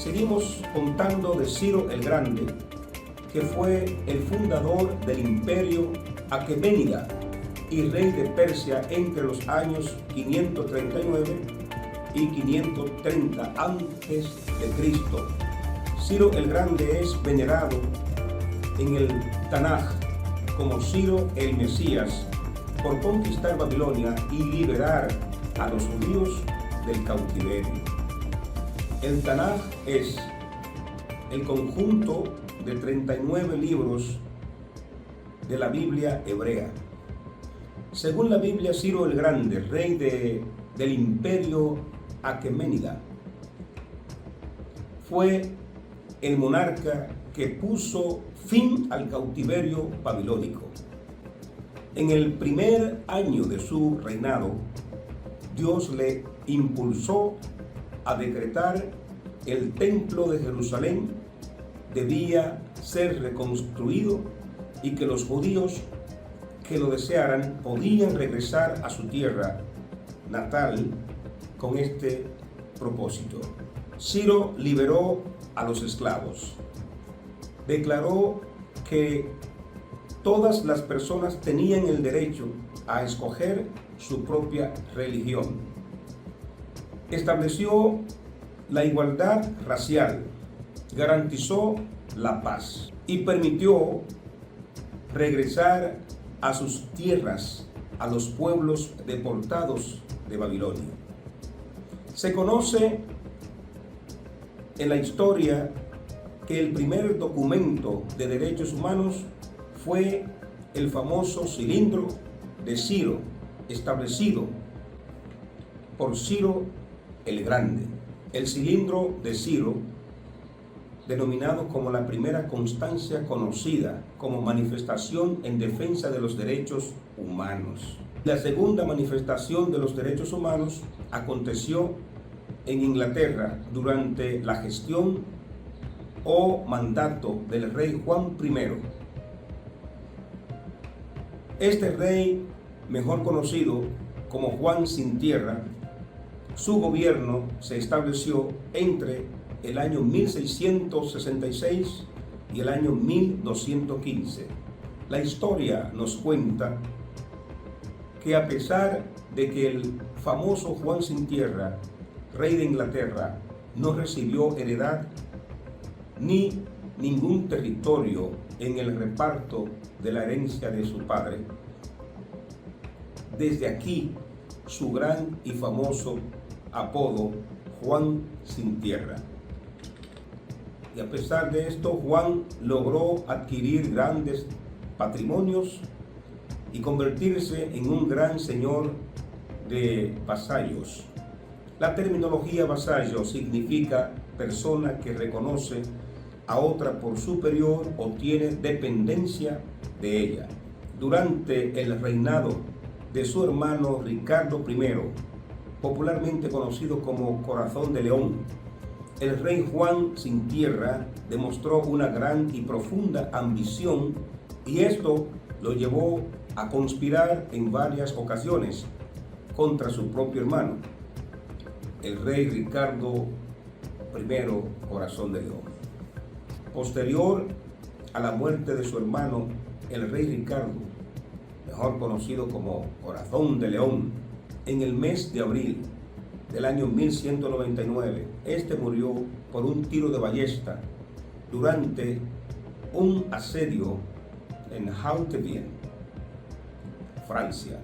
Seguimos contando de Ciro el Grande, que fue el fundador del imperio aqueménida y rey de Persia entre los años 539 y 530 a.C. Ciro el Grande es venerado en el Tanaj como Ciro el Mesías por conquistar Babilonia y liberar a los judíos del cautiverio. El Tanaj es el conjunto de 39 libros de la Biblia hebrea. Según la Biblia, Ciro el Grande, rey del imperio aqueménida, fue el monarca que puso fin al cautiverio babilónico. En el primer año de su reinado, Dios le impulsó a decretar el templo de Jerusalén debía ser reconstruido y que los judíos que lo desearan podían regresar a su tierra natal con este propósito. Ciro liberó a los esclavos. Declaró que todas las personas tenían el derecho a escoger su propia religión. Estableció la igualdad racial, garantizó la paz y permitió regresar a sus tierras a los pueblos deportados de Babilonia. Se conoce en la historia que el primer documento de derechos humanos fue el famoso Cilindro de Ciro, establecido por Ciro el Grande. El Cilindro de Ciro, denominado como la primera constancia conocida como manifestación en defensa de los derechos humanos. La segunda manifestación de los derechos humanos aconteció en Inglaterra durante la gestión o mandato del rey Juan I. Este rey, mejor conocido como Juan sin tierra, su gobierno se estableció entre el año 1666 y el año 1215. La historia nos cuenta que a pesar de que el famoso Juan sin tierra, rey de Inglaterra, no recibió heredad ni ningún territorio en el reparto de la herencia de su padre, desde aquí su gran y famoso apodo, Juan sin tierra. Y a pesar de esto, Juan logró adquirir grandes patrimonios y convertirse en un gran señor de vasallos. La terminología vasallo significa persona que reconoce a otra por superior o tiene dependencia de ella. Durante el reinado de su hermano Ricardo I, popularmente conocido como Corazón de León, el rey Juan sin tierra demostró una gran y profunda ambición y esto lo llevó a conspirar en varias ocasiones contra su propio hermano, el rey Ricardo I, Corazón de León. Posterior a la muerte de su hermano, el rey Ricardo, mejor conocido como Corazón de León, en el mes de abril del año 1199, este murió por un tiro de ballesta durante un asedio en Hauteville, Francia.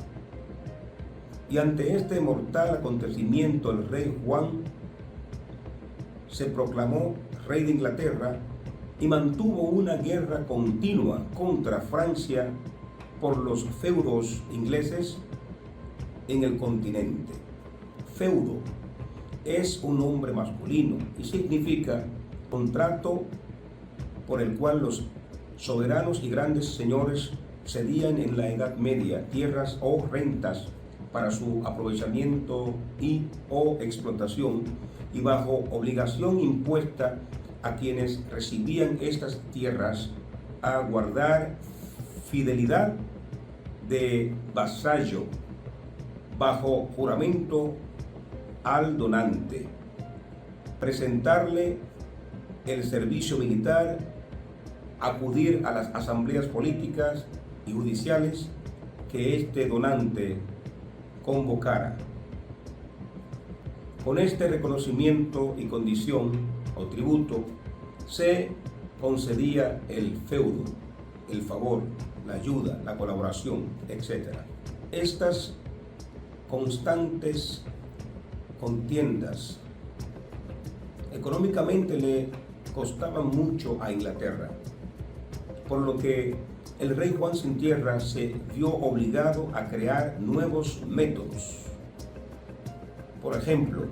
Y ante este mortal acontecimiento, el rey Juan se proclamó rey de Inglaterra y mantuvo una guerra continua contra Francia por los feudos ingleses en el continente. Feudo es un nombre masculino y significa contrato por el cual los soberanos y grandes señores cedían en la Edad Media tierras o rentas para su aprovechamiento y o explotación y bajo obligación impuesta a quienes recibían estas tierras a guardar fidelidad de vasallo bajo juramento al donante, presentarle el servicio militar, acudir a las asambleas políticas y judiciales que este donante convocara. Con este reconocimiento y condición o tributo se concedía el feudo, el favor, la ayuda, la colaboración, etc. Estas constantes contiendas económicamente le costaban mucho a Inglaterra, por lo que el rey Juan Sin Tierra se vio obligado a crear nuevos métodos. Por ejemplo,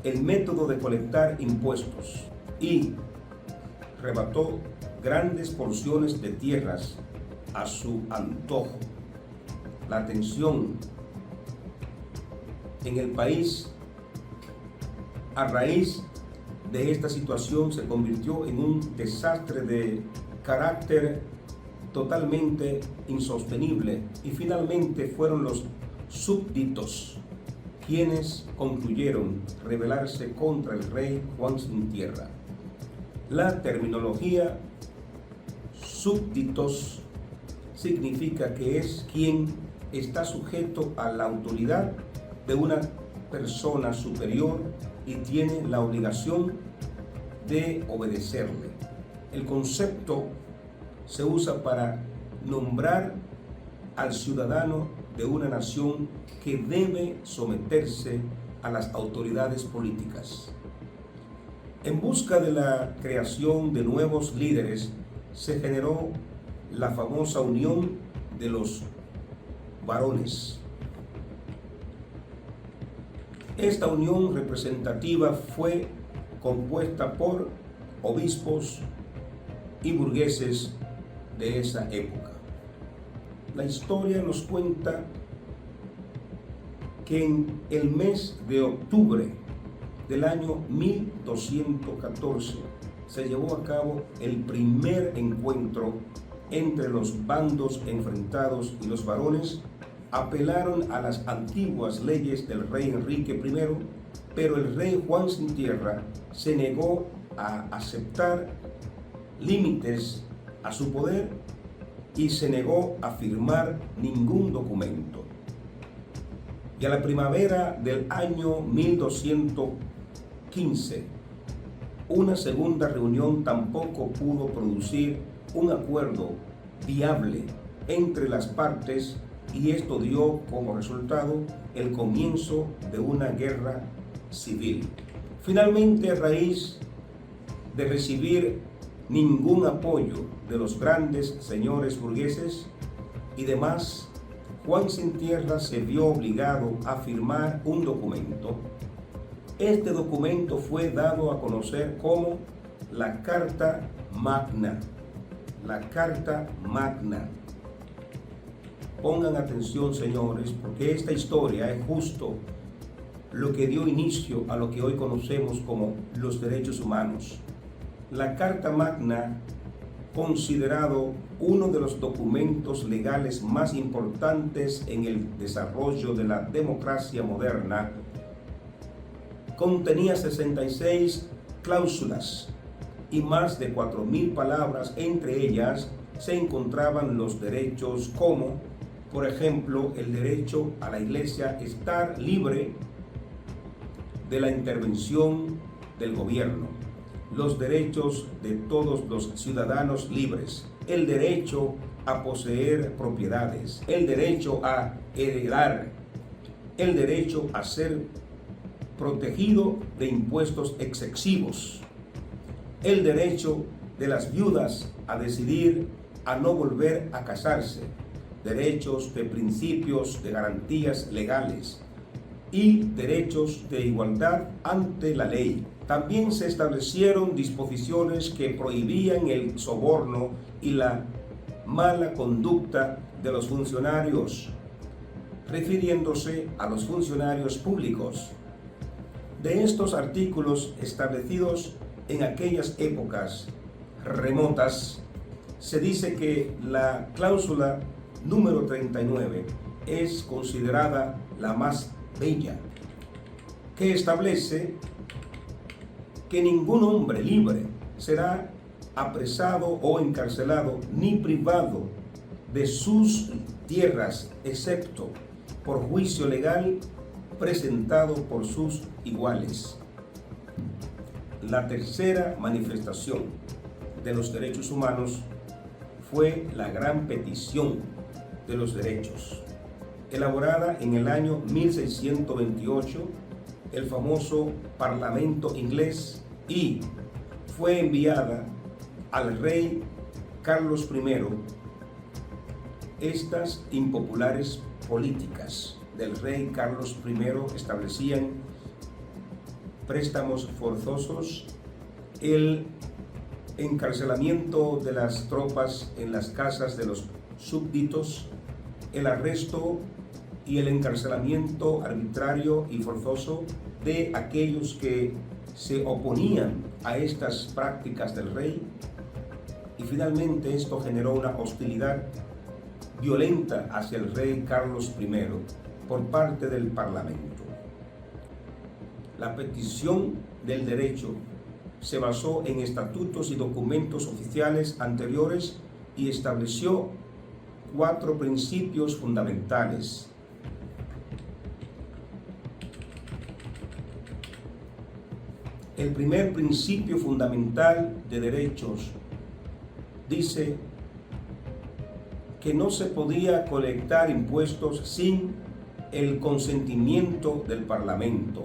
el método de colectar impuestos, y arrebató grandes porciones de tierras a su antojo. La tensión en el país a raíz de esta situación se convirtió en un desastre de carácter totalmente insostenible, y finalmente fueron los súbditos quienes concluyeron rebelarse contra el rey Juan Sin Tierra. La terminología súbditos significa que es quien está sujeto a la autoridad de una persona superior y tiene la obligación de obedecerle. El concepto se usa para nombrar al ciudadano de una nación que debe someterse a las autoridades políticas. En busca de la creación de nuevos líderes, se generó la famosa Unión de los Varones. Esta unión representativa fue compuesta por obispos y burgueses de esa época. La historia nos cuenta que en el mes de octubre del año 1214 se llevó a cabo el primer encuentro entre los bandos enfrentados, y los varones apelaron a las antiguas leyes del rey Enrique I, pero el rey Juan Sin Tierra se negó a aceptar límites a su poder y se negó a firmar ningún documento. Y a la primavera del año 1215, una segunda reunión tampoco pudo producir un acuerdo viable entre las partes, y esto dio como resultado el comienzo de una guerra civil. Finalmente, a raíz de recibir ningún apoyo de los grandes señores burgueses y demás, Juan Sin Tierra se vio obligado a firmar un documento. Este documento fue dado a conocer como la Carta Magna. La Carta Magna. Pongan atención, señores, porque esta historia es justo lo que dio inicio a lo que hoy conocemos como los derechos humanos. La Carta Magna, considerado uno de los documentos legales más importantes en el desarrollo de la democracia moderna, contenía 66 cláusulas y más de 4.000 palabras. Entre ellas se encontraban los derechos como, por ejemplo, el derecho a la Iglesia estar libre de la intervención del gobierno, los derechos de todos los ciudadanos libres, el derecho a poseer propiedades, el derecho a heredar, el derecho a ser protegido de impuestos excesivos, el derecho de las viudas a decidir a no volver a casarse, derechos de principios de garantías legales y derechos de igualdad ante la ley. También se establecieron disposiciones que prohibían el soborno y la mala conducta de los funcionarios, refiriéndose a los funcionarios públicos. De estos artículos establecidos en aquellas épocas remotas, se dice que la cláusula número 39 es considerada la más bella, que establece que ningún hombre libre será apresado o encarcelado ni privado de sus tierras, excepto por juicio legal presentado por sus iguales. La tercera manifestación de los derechos humanos fue la Gran Petición de los Derechos, elaborada en el año 1628, el famoso Parlamento inglés, y fue enviada al rey Carlos I. Estas impopulares políticas del rey Carlos I establecían préstamos forzosos, el encarcelamiento de las tropas en las casas de los súbditos, el arresto y el encarcelamiento arbitrario y forzoso de aquellos que se oponían a estas prácticas del rey, y finalmente esto generó una hostilidad violenta hacia el rey Carlos I por parte del Parlamento. La petición del derecho se basó en estatutos y documentos oficiales anteriores y estableció 4 principios fundamentales. El primer principio fundamental de derechos dice que no se podía colectar impuestos sin el consentimiento del Parlamento.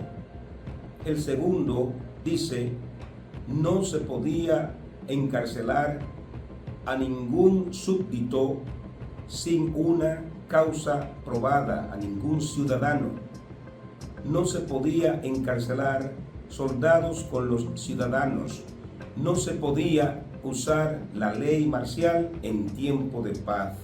El segundo dice, no se podía encarcelar a ningún súbdito sin una causa probada, a ningún ciudadano. No se podía encarcelar soldados con los ciudadanos. No se podía usar la ley marcial en tiempo de paz.